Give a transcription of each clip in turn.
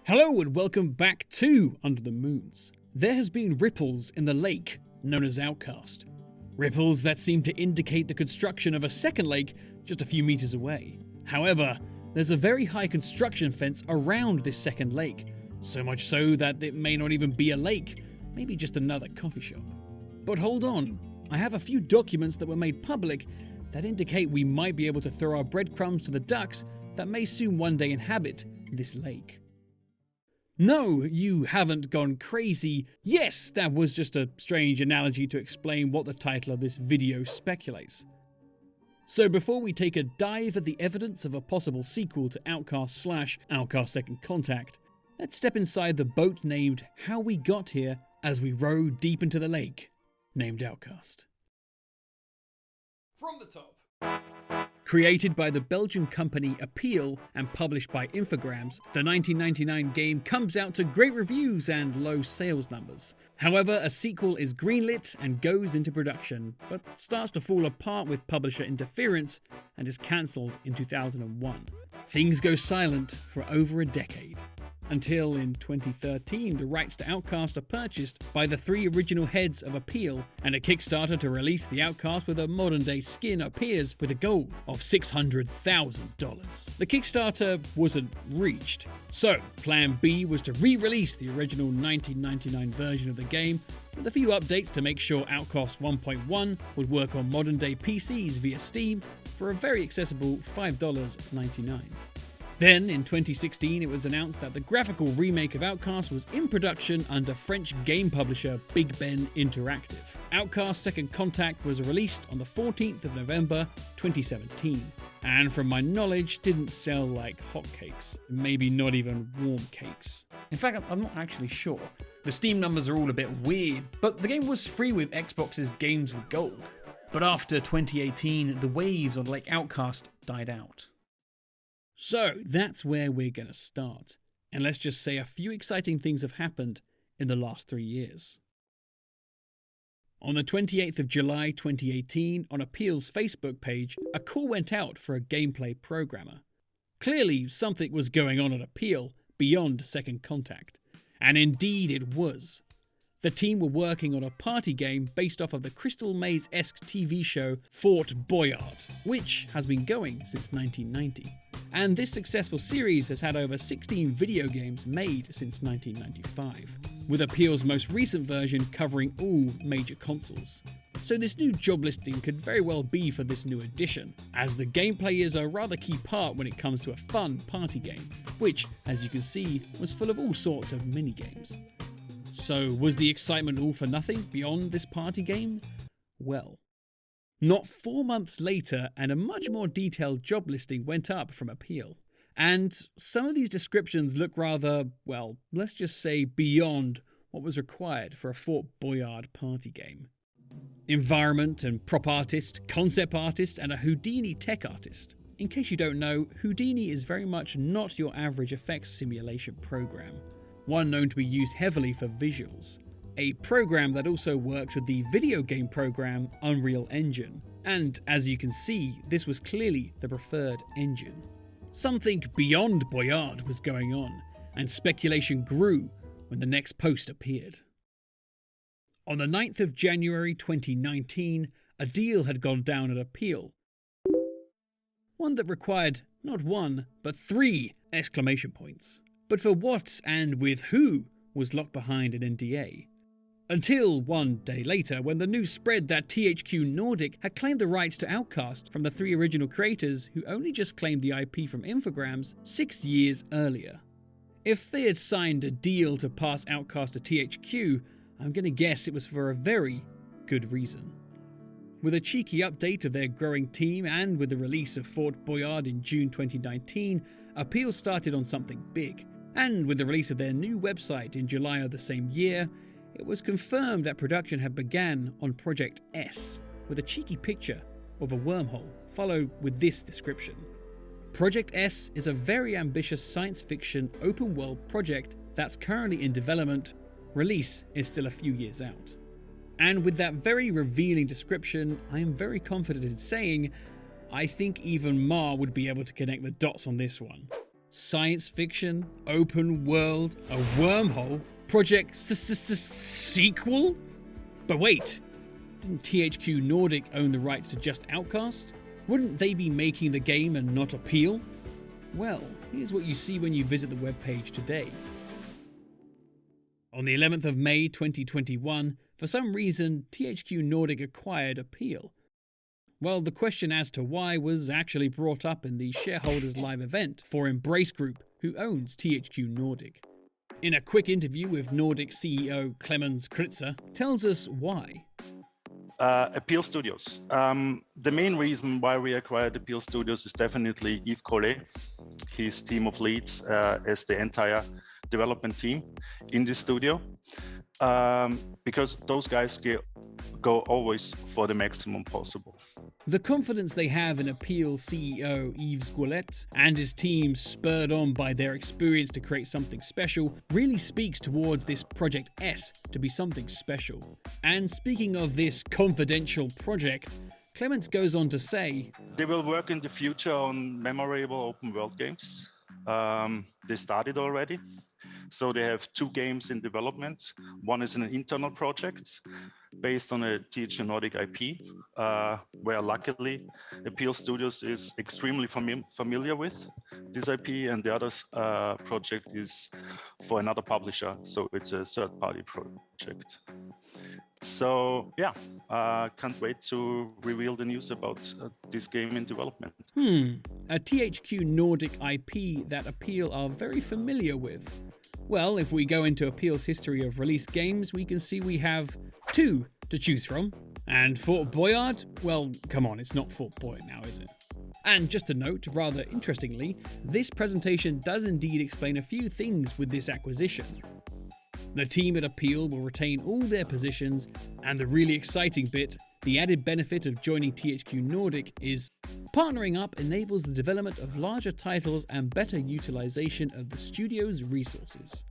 Hello and welcome back to Under the Moons. There has been ripples in the lake known as Outcast. Ripples that seem to indicate the construction of a second lake just a few meters away. However, there's a very high construction fence around this second lake, so much so that it may not even be a lake, maybe just another coffee shop. But hold on, I have a few documents that were made public that indicate we might be able to throw our breadcrumbs to the ducks that may soon one day inhabit this lake. No, you haven't gone crazy. Yes, that was just a strange analogy to explain what the title of this video speculates. So before we take a dive at the evidence of a possible sequel to Outcast/Outcast Second Contact, let's step inside the boat named How We Got Here as we row deep into the lake named Outcast. From the top. Created by the Belgian company Appeal and published by Infogrames, the 1999 game comes out to great reviews and low sales numbers. However, a sequel is greenlit and goes into production, but starts to fall apart with publisher interference and is cancelled in 2001. Things go silent for over a decade. Until in 2013, the rights to Outcast are purchased by the three original heads of Appeal, and a Kickstarter to release the Outcast with a modern-day skin appears with a goal of $600,000. The Kickstarter wasn't reached, so Plan B was to re-release the original 1999 version of the game with a few updates to make sure Outcast 1.1 would work on modern-day PCs via Steam for a very accessible $5.99. Then, in 2016, it was announced that the graphical remake of Outcast was in production under French game publisher Big Ben Interactive. Outcast Second Contact was released on the 14th of November 2017, and from my knowledge didn't sell like hotcakes, maybe not even warm cakes. In fact, I'm not actually sure. The Steam numbers are all a bit weird, but the game was free with Xbox's Games with Gold. But after 2018, the waves on Lake Outcast died out. So that's where we're going to start, and let's just say a few exciting things have happened in the last 3 years. On the 28th of July 2018, on Appeal's Facebook page, a call went out for a gameplay programmer. Clearly, something was going on at Appeal beyond Second Contact, and indeed it was. The team were working on a party game based off of the Crystal Maze-esque TV show Fort Boyard, which has been going since 1990. And this successful series has had over 16 video games made since 1995, with Appeal's most recent version covering all major consoles. So this new job listing could very well be for this new edition, as the gameplay is a rather key part when it comes to a fun party game, which, as you can see, was full of all sorts of mini-games. So was the excitement all for nothing beyond this party game? Well, not 4 months later, and a much more detailed job listing went up from Appeal. And some of these descriptions look rather, well, let's just say beyond what was required for a Fort Boyard party game. Environment and prop artist, concept artist, and a Houdini tech artist. In case you don't know, Houdini is very much not your average effects simulation program. One known to be used heavily for visuals. A program that also works with the video game program Unreal Engine. And as you can see, this was clearly the preferred engine. Something beyond Boyard was going on, and speculation grew when the next post appeared. On the 9th of January 2019, a deal had gone down at Appeal. One that required not one, but 3 exclamation points. But for what and with who was locked behind an NDA. Until one day later, when the news spread that THQ Nordic had claimed the rights to Outcast from the 3 original creators who only just claimed the IP from Infogrames 6 years earlier. If they had signed a deal to pass Outcast to THQ, I'm gonna guess it was for a very good reason. With a cheeky update of their growing team and with the release of Fort Boyard in June 2019, Appeal started on something big. And with the release of their new website in July of the same year, it was confirmed that production had begun on Project S, with a cheeky picture of a wormhole, followed with this description. Project S is a very ambitious science fiction open world project that's currently in development. Release is still a few years out. And with that very revealing description, I am very confident in saying, I think even Ma would be able to connect the dots on this one. Science fiction, open world, a wormhole, project sequel? But wait, didn't THQ Nordic own the rights to just Outcast? Wouldn't they be making the game and not Appeal? Well, here's what you see when you visit the webpage today. On the 11th of May 2021, for some reason, THQ Nordic acquired Appeal. Well, the question as to why was actually brought up in the shareholders live event for Embrace Group, who owns THQ Nordic. In a quick interview with Nordic CEO Clemens Kritzer, tells us why. Appeal Studios. The main reason why we acquired Appeal Studios is definitely Yves Collet, his team of leads as the entire development team in the studio, because those guys go always for the maximum possible. The confidence they have in Appeal CEO Yves Goulet and his team, spurred on by their experience to create something special, really speaks towards this Project S to be something special. And speaking of this confidential project, Clements goes on to say, they will work in the future on memorable open world games. They started already. So they have 2 games in development. One is an internal project based on a THQ Nordic IP, where luckily Appeal Studios is extremely familiar with this IP, and the other project is for another publisher. So it's a third-party project. So yeah, can't wait to reveal the news about this game in development. A THQ Nordic IP that Appeal are very familiar with. Well, if we go into Appeal's history of released games, we can see we have 2 to choose from. And Fort Boyard? Well, come on, it's not Fort Boyard now, is it? And just a note, rather interestingly, this presentation does indeed explain a few things with this acquisition. The team at Appeal will retain all their positions, and the really exciting bit, the added benefit of joining THQ Nordic is partnering up enables the development of larger titles and better utilization of the studio's resources.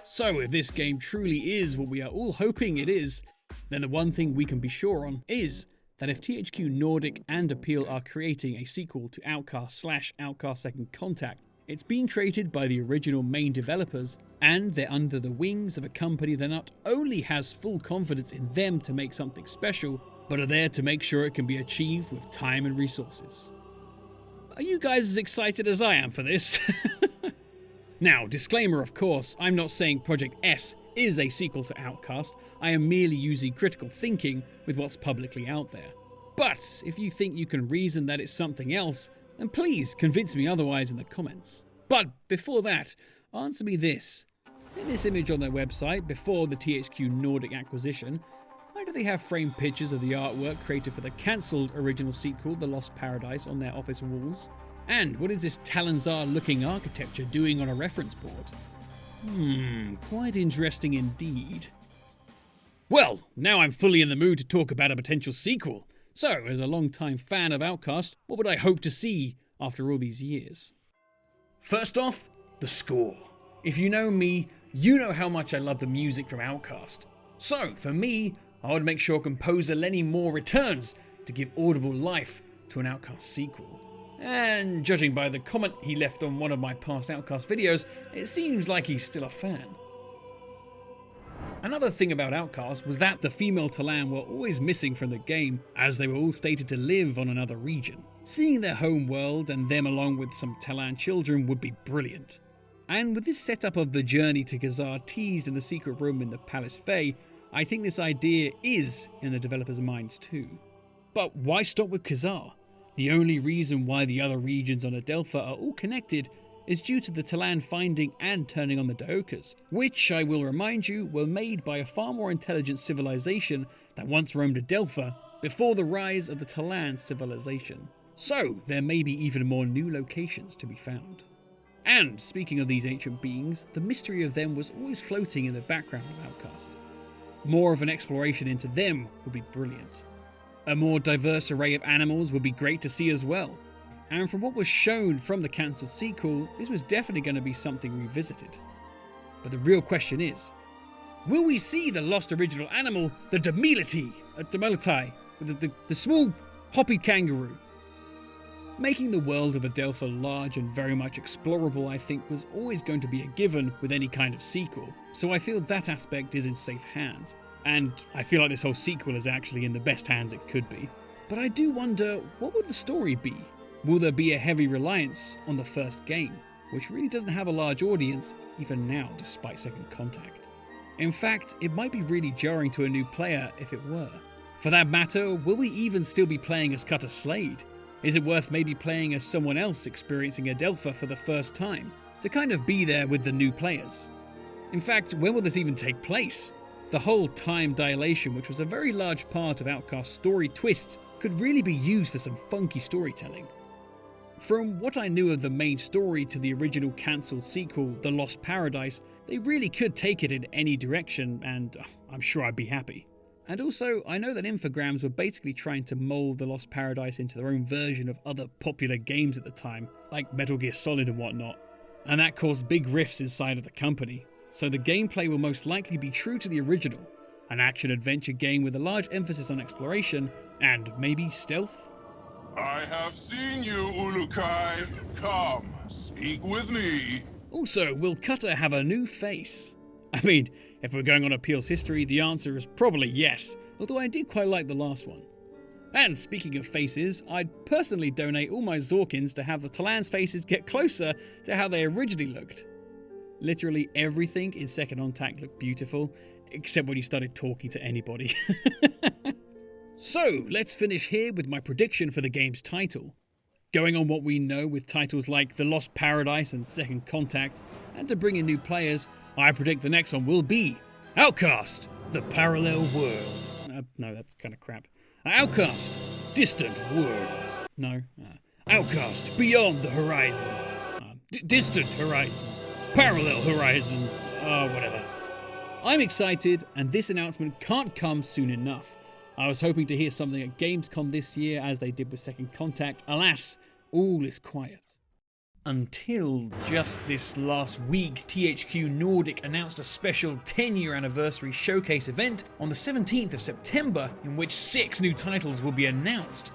So if this game truly is what we are all hoping it is, then the one thing we can be sure on is that if THQ Nordic and Appeal are creating a sequel to Outcast/Outcast Second Contact, it's being created by the original main developers, and they're under the wings of a company that not only has full confidence in them to make something special, but are there to make sure it can be achieved with time and resources. Are you guys as excited as I am for this? Now, disclaimer of course, I'm not saying Project S is a sequel to Outcast, I am merely using critical thinking with what's publicly out there. But if you think you can reason that it's something else, then please convince me otherwise in the comments. But before that, answer me this. In this image on their website, before the THQ Nordic acquisition, why do they have framed pictures of the artwork created for the cancelled original sequel, The Lost Paradise, on their office walls? And what is this Talonzar-looking architecture doing on a reference board? Quite interesting indeed. Well, now I'm fully in the mood to talk about a potential sequel. So, as a long-time fan of Outcast, what would I hope to see after all these years? First off, the score. If you know me, you know how much I love the music from Outcast. So, for me, I would make sure composer Lenny Moore returns to give audible life to an Outcast sequel. And judging by the comment he left on one of my past Outcast videos, it seems like he's still a fan. Another thing about Outcast was that the female Talan were always missing from the game, as they were all stated to live on another region. Seeing their home world and them along with some Talan children would be brilliant. And with this setup of the journey to Khazar teased in the secret room in the Palace Fae, I think this idea is in the developers' minds too. But why stop with Khazar? The only reason why the other regions on Adelpha are all connected is due to the Talan finding and turning on the Daokas, which, I will remind you, were made by a far more intelligent civilization that once roamed Adelpha before the rise of the Talan civilization. So, there may be even more new locations to be found. And, speaking of these ancient beings, the mystery of them was always floating in the background of Outcast. More of an exploration into them would be brilliant. A more diverse array of animals would be great to see as well. And from what was shown from the cancelled sequel, this was definitely going to be something revisited. But the real question is, will we see the lost original animal, the Demility, the small hoppy kangaroo? Making the world of Adelpha large and very much explorable, I think, was always going to be a given with any kind of sequel, so I feel that aspect is in safe hands, and I feel like this whole sequel is actually in the best hands it could be. But I do wonder, what will the story be? Will there be a heavy reliance on the first game, which really doesn't have a large audience even now despite Second Contact? In fact, it might be really jarring to a new player if it were. For that matter, will we even still be playing as Cutter Slade? Is it worth maybe playing as someone else experiencing Adelpha for the first time, to kind of be there with the new players? In fact, when will this even take place? The whole time dilation, which was a very large part of Outcast's story twists, could really be used for some funky storytelling. From what I knew of the main story to the original cancelled sequel, The Lost Paradise, they really could take it in any direction, and I'm sure I'd be happy. And also, I know that Infogrames were basically trying to mould The Lost Paradise into their own version of other popular games at the time, like Metal Gear Solid and whatnot, and that caused big rifts inside of the company, so the gameplay will most likely be true to the original, an action-adventure game with a large emphasis on exploration, and maybe stealth? I have seen you, Ulukai. Come, speak with me. Also, will Cutter have a new face? I mean, if we're going on Appeal's history, the answer is probably yes, although I did quite like the last one. And speaking of faces, I'd personally donate all my Zorkins to have the Talans' faces get closer to how they originally looked. Literally everything in Second Contact looked beautiful, except when you started talking to anybody. So, let's finish here with my prediction for the game's title. Going on what we know with titles like The Lost Paradise and Second Contact, and to bring in new players, I predict the next one will be Outcast, The Parallel World. No, that's kind of crap. Outcast, Distant Worlds. No. Outcast, Beyond the Horizon. Distant Horizon. Parallel Horizons. Whatever. I'm excited, and this announcement can't come soon enough. I was hoping to hear something at Gamescom this year as they did with Second Contact. Alas, all is quiet. Until just this last week, THQ Nordic announced a special 10-year anniversary showcase event on the 17th of September in which 6 new titles will be announced.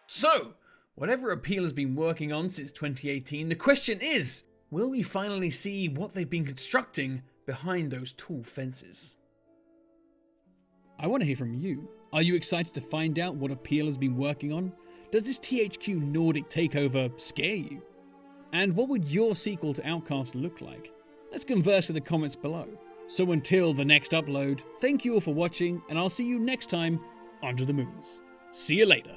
So, whatever Appeal has been working on since 2018, the question is, will we finally see what they've been constructing behind those tall fences? I want to hear from you. Are you excited to find out what Appeal has been working on? Does this THQ Nordic takeover scare you? And what would your sequel to Outcast look like? Let's converse in the comments below. So until the next upload, thank you all for watching, and I'll see you next time under the moons. See you later.